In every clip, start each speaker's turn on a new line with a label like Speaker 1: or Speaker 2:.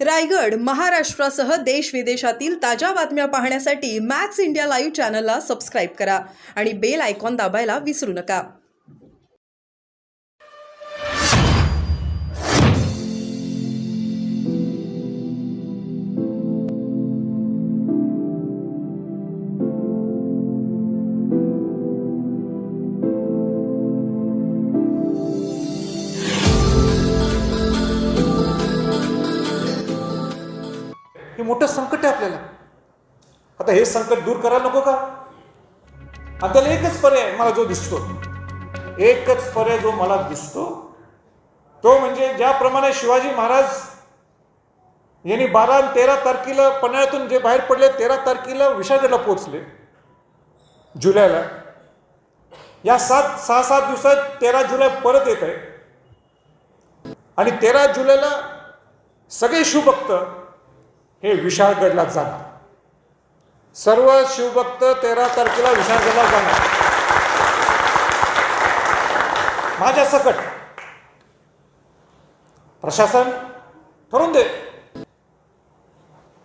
Speaker 1: रायगड, महाराष्ट्रासह देश विदेशातील ताज्या बातम्या पाहण्यासाठी मॅक्स इंडिया लाईव्ह चॅनलला सबस्क्राईब करा आणि बेल आयकॉन दाबायला विसरू नका.
Speaker 2: हे मोठं संकट आहे आपल्याला. आता हे संकट दूर करायला नको का? आणि त्याला एकच पर्याय मला जो दिसतो, एकच पर्याय जो मला दिसतो तो म्हणजे ज्याप्रमाणे शिवाजी महाराज यांनी 12 आणि 13 तारखेला पन्हाळ्यातून जे बाहेर पडले, 13 तारखेला विशाळगडला पोहोचले जुलैला. या 6-7 दिवसात 13 जुलै परत येत आहे आणि 13 जुलैला सगळे शिवभक्त हे विशाळगडला जाणार. सर्व शिवभक्त 13 तारखेला विशाळगडला जाणार. माझ्या सकट प्रशासन ठरवून दे.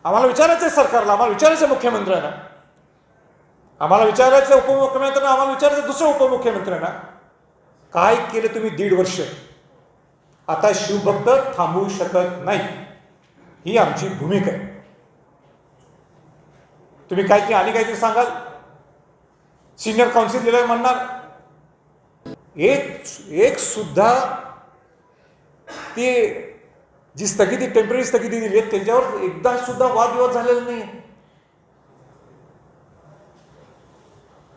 Speaker 2: आम्हाला विचारायचं सरकारला, आम्हाला विचारायचं मुख्यमंत्र्यांना, आम्हाला विचारायचं उपमुख्यमंत्र्यांना, आम्हाला विचारायचं दुसऱ्या उपमुख्यमंत्र्यांना, काय केलं तुम्ही 1.5 वर्ष? आता शिवभक्त थांबवू शकत नाही, ही आमची भूमिका आहे. तुम्ही काय की आणि काहीतरी सांगाल, सिनियर काउन्सिल दिलं म्हणणार, एक सुद्धा ती जी स्थगिती, टेम्पररी स्थगिती दिली आहे त्याच्यावर एकदा सुद्धा वादविवाद झालेला नाही.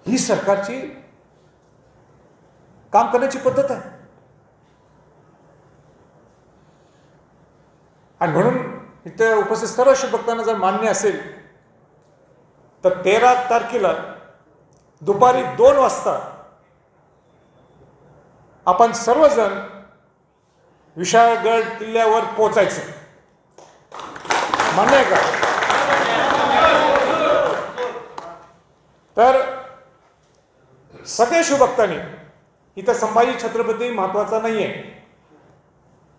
Speaker 2: ही सरकारची काम करण्याची पद्धत आहे. आणि म्हणून इथे उपस्थित सर्व शिवभक्तांना जर मान्य असेल तर 13 तारखेला दुपारी 2 वाजता आपण सर्वजण विशाळगड किल्ल्यावर पोहोचायचं. मान्य आहे का? तर सगळ्या शिवभक्तांनी, इथं संभाजी छत्रपती महत्वाचा नाही आहे,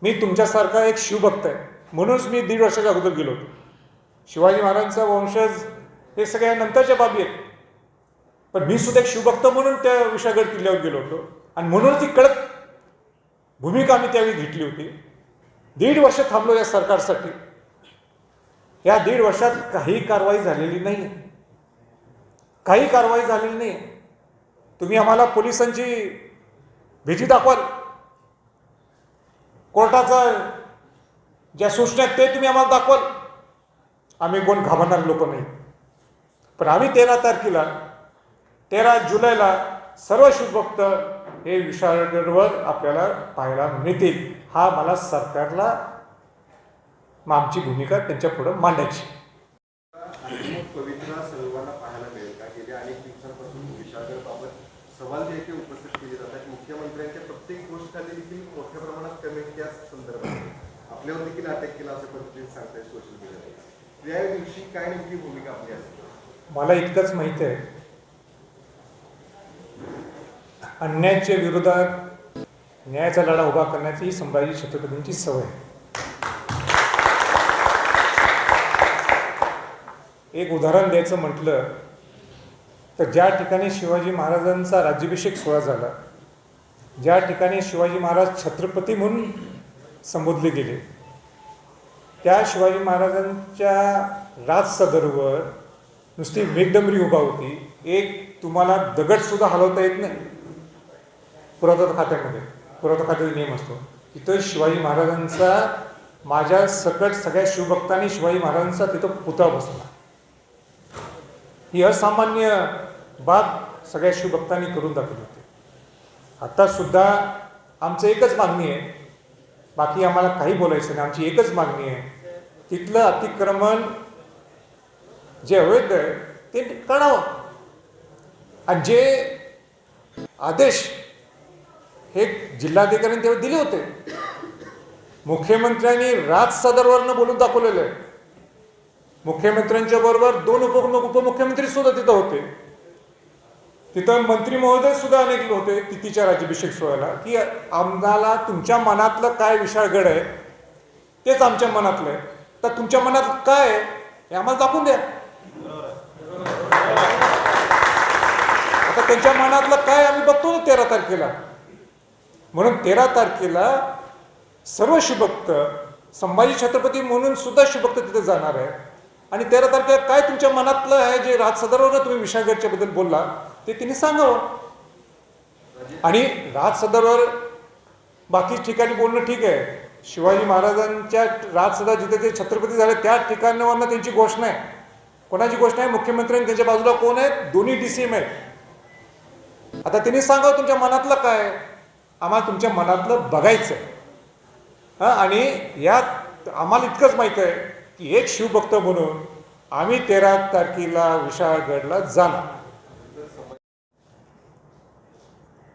Speaker 2: मी तुमच्यासारखा एक शिवभक्त आहे म्हणूनच मी 1.5 वर्षाच्या अगोदर गेलो होतो. शिवाजी महाराजांचा वंशज हे सगळ्या नंतरच्या बाबी आहेत, पण मी सुद्धा एक शिवभक्त म्हणून त्या विशाळगड किल्ल्यावर गेलो होतो आणि म्हणून ती कडक भूमिका आम्ही त्यावेळी घेतली होती. 1.5 वर्ष थांबलो या सरकारसाठी. या 1.5 वर्षात काही कारवाई झालेली नाही, काही कारवाई झालेली नाही. तुम्ही आम्हाला पोलिसांची भीती दाखवाल, कोर्टाचा ज्या सूचना आहेत ते तुम्ही आम्हाला दाखवाल, आम्ही कोण घाबरणारे लोक नाही. पण आम्ही 13 जुलैला सर्व शिवभक्त हे विशाळगडवर आपल्याला पाहायला मिळतील. हा मला सरकारला आमची भूमिका त्यांच्या पुढे मांडायची.
Speaker 3: पवित्र सर्वांना पाहायला मिळेल का? गेल्या अनेक दिवसांपासून विशाळगडबाबत सवाल जे ते उपस्थित केले जातात. मुख्यमंत्र्यांच्या प्रत्येक गोष्टीखाली देखील मोठ्या प्रमाणात कमेंट त्या संदर्भात आपल्यावर देखील अटॅक केला असं पद्धतीने सांगताय सोशल मीडियावर. या दिवशी काय नेमकी भूमिका आपली असेल?
Speaker 2: मला इतकंच माहिती आहे, अन्यायाच्या विरोधात न्यायाचा लढा उभा करण्याची ही संभाजी छत्रपतींची सवय आहे. एक उदाहरण द्यायचं म्हटलं तर ज्या ठिकाणी शिवाजी महाराजांचा राज्याभिषेक सोहळा झाला, ज्या ठिकाणी शिवाजी महाराज छत्रपती म्हणून संबोधले गेले, त्या शिवाजी महाराजांच्या राजसदरवर नुसती मेघडंबरी उभा होती. एक तुम्हाला दगडसुद्धा हलवता येत नाही. पुरातत्व खात्यामध्ये पुरातत्व खात्याचा नियम असतो, तिथं शिवाजी महाराजांचा, माझ्या सकट सगळ्या शिवभक्तांनी शिवाजी महाराजांचा तिथं पुतळा बसला. ही असामान्य बाब सगळ्या शिवभक्तांनी करून दाखवली होती. आता सुद्धा आमचं एकच मागणी आहे, बाकी आम्हाला काही बोलायचं नाही. आमची एकच मागणी आहे, तिथलं अतिक्रमण जे अवैध आहे ते काढावं आणि जे आदेश हे जिल्हाधिकाऱ्यांनी तेव्हा दिले होते, मुख्यमंत्र्यांनी राजसदरवरनं बोलून दाखवलेलं आहे. मुख्यमंत्र्यांच्या बरोबर 2 उपमुख्यमंत्री सुद्धा तिथं होते. तिथं मंत्री महोदय सुद्धा अनेक होते तिथीच्या राज्याभिषेक सोहळ्याला, की आम्हाला तुमच्या मनातलं काय विशाळगड आहे तेच आमच्या मनातलं आहे, तर तुमच्या मनात काय आहे हे आम्हाला दाखवून द्या. आता त्यांच्या मनातलं काय आम्ही बघतो ना 13 तारखेला. म्हणून 13 तारखेला सर्व शुभक्त, संभाजी छत्रपती म्हणून सुद्धा शुभक्त तिथे जाणार आहे. आणि 13 तारखेला काय तुमच्या मनातलं आहे जे राज सदरवर तुम्ही विशाळगडच्या बद्दल बोलला ते तिने सांगावं. आणि राज सदरवर बाकी ठिकाणी बोलणं ठीक आहे. शिवाजी महाराजांच्या राज सदर जिथे ते छत्रपती झाले त्या ठिकाणावरनं त्यांची घोषणा आहे. कोणाची घोषणा आहे? मुख्यमंत्री त्यांच्या बाजूला कोण आहेत? दोन्ही DCM आहेत. आता त्यांनी सांगावं तुमच्या मनातलं काय. आम्हाला तुमच्या मनातलं बघायचं आहे. आणि यात आम्हाला इतकंच माहीत आहे की एक शिवभक्त म्हणून आम्ही 13 तारखेला विशाळगडला जाणार.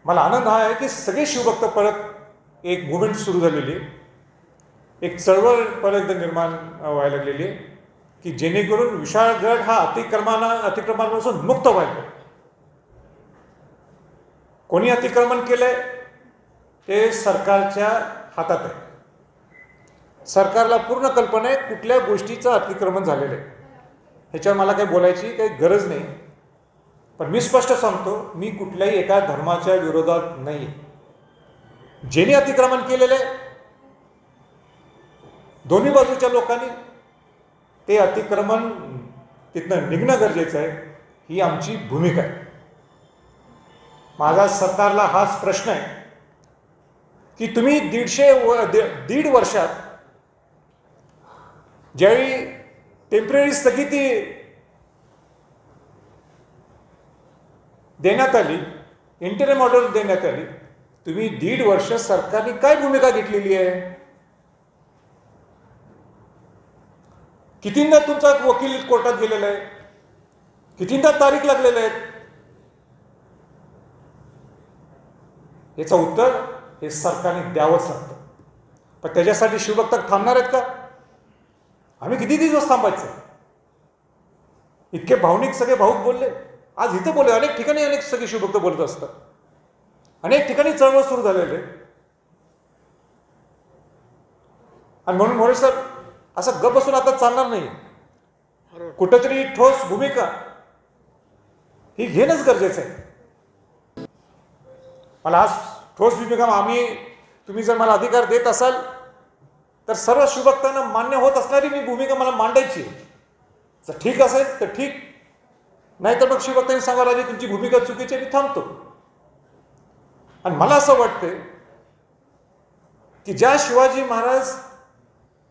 Speaker 2: मला आनंद हा आहे की सगळे शिवभक्त परत एक मुवमेंट सुरू झालेली आहे, एक चळवळ परत एकदा निर्माण व्हायला लागलेली आहे की जेणेकरून विशाळगड हा अतिक्रमणापासून मुक्त व्हायला. कोणी अतिक्रमण केलंय ते सरकारच्या हातात आहे. सरकारला पूर्ण कल्पना आहे कुठल्या गोष्टीचं अतिक्रमण झालेलं आहे. ह्याच्यावर मला काही बोलायची काही गरज नाही. पण मी स्पष्ट सांगतो, मी कुठल्याही एका धर्माच्या विरोधात नाही. ज्यांनी अतिक्रमण केलेलं आहे दोन्ही बाजूच्या लोकांनी ते अतिक्रमण तिथनं निघणं गरजेचं आहे. ही आमची भूमिका आहे. माझा सरकारला हाच प्रश्न आहे की तुम्ही दीड वर्षात ज्यावेळी टेम्पररी स्थगिती देण्यात आली, इंटरिम ऑर्डर देण्यात आली, तुम्ही 1.5 वर्ष सरकारने काय भूमिका घेतलेली आहे? कितींदा तुमचा वकील कोर्टात गेलेला आहे, कितींदा तारीख लागलेल्या आहेत. याचं उत्तर हे सरकारने द्यावंच लागतं. पण त्याच्यासाठी शिवभक्त थांबणार आहेत का? आम्ही किती दिवस थांबायचं? इतके भावनिक सगळे भाऊक बोलले, आज इथं बोलले, अनेक ठिकाणी अनेक सगळे शिवभक्त बोलत असतात. अनेक ठिकाणी चळवळ सुरू झालेले. आणि म्हणून मोरे सर असं गप बसून आता चालणार नाही. कुठंतरी ठोस भूमिका ही घेणंच गरजेचं आहे. मला आज ठोस भूमिका तुम्ही जर मला अधिकार देत असाल तर सर्व शिवभक्तांना मान्य होत असणारी मी भूमिका मला मांडायची आहे. जर ठीक असेल तर ठीक, नाही तर मग शिवभक्तांनी सांगा राजे तुमची भूमिका चुकीची, मी थांबतो. आणि मला असं वाटतं की ज्या शिवाजी महाराज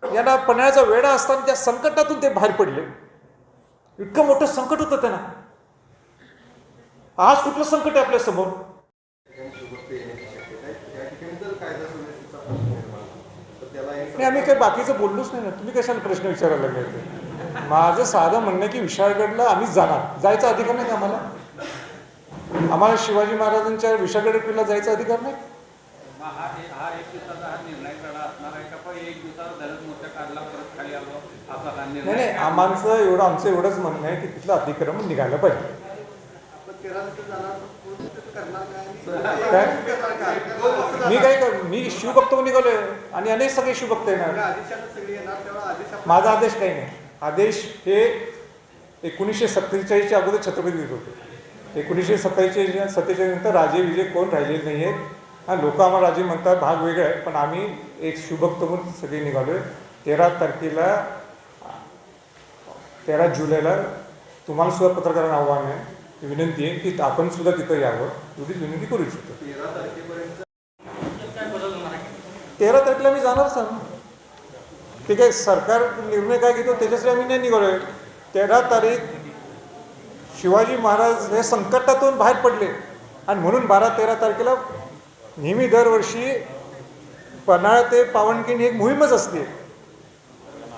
Speaker 2: यांना पन्हाळ्याचा वेढा असताना त्या संकटातून ते बाहेर पडले, इतकं मोठं संकट होतं त्यांना. आज कुठलं संकट आहे आपल्या समोर? नाही, आम्ही काही बाकीचं बोललोच नाही ना. तुम्ही कशाला प्रश्न विचारायला लागले? माझं साधं म्हणणं की विशाळगडला आम्ही जाणार. जायचा अधिकार नाही का आम्हाला? आम्हाला शिवाजी महाराजांच्या विशाळगड किल्ला जायचा अधिकार नाही? नाही, आमचं एवढंच म्हणणं आहे की तिथलं अतिक्रमण निघायला पाहिजे. मी शिवभक्त निघालोय आणि अनेक सगळे शिवभक्त येणार. माझा आदेश काही नाही. आदेश हे 1947च्या अगोदर छत्रपती देत होते. 1947 नंतर राजे विजय कोण राहिले नाही आहेत. हा, लोक आम्हाला राजे म्हणतात, भाग वेगळा आहे. पण आम्ही एक शिवभक्त म्हणून सगळे निघालोय. 13 जुलैला तुम्हाला सुद्धा पत्रकारांना आव्हान आहे, विनंती आहे की आपण सुद्धा तिथं यावं. एवढीच विनंती करू इच्छितो. 13 तारखेला मी जाणारच ना. ठीक आहे, सरकार निर्णय काय घेतो त्याच्यासाठी आम्ही नाही निघालोय. 13 तारीख शिवाजी महाराज हे संकटातून बाहेर पडले आणि म्हणून 12-13 तारखेला नेहमी दरवर्षी पन्हाळा ते पावनखिंड ही एक मोहीमच असते.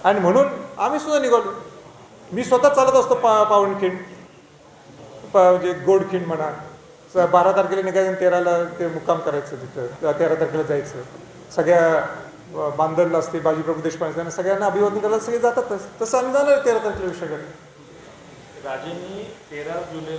Speaker 2: आणि म्हणून आम्ही सुद्धा निघालो. मी स्वतः चालत असतो पावनखिंड, म्हणजे गोडखिंड म्हणा. 12 तारखेला निघायचं, 13ला ते मुक्काम करायचं तिथं, 13 तारखेला जायचं. सगळ्या बांधरला असते, बाजीप्रभू देशपांडे सगळ्यांना अभिवादन करायला सगळे जातातच. तसं आम्ही जाणार 13 तारखेला विशाळगड.
Speaker 4: राजेंनी 13 जुलै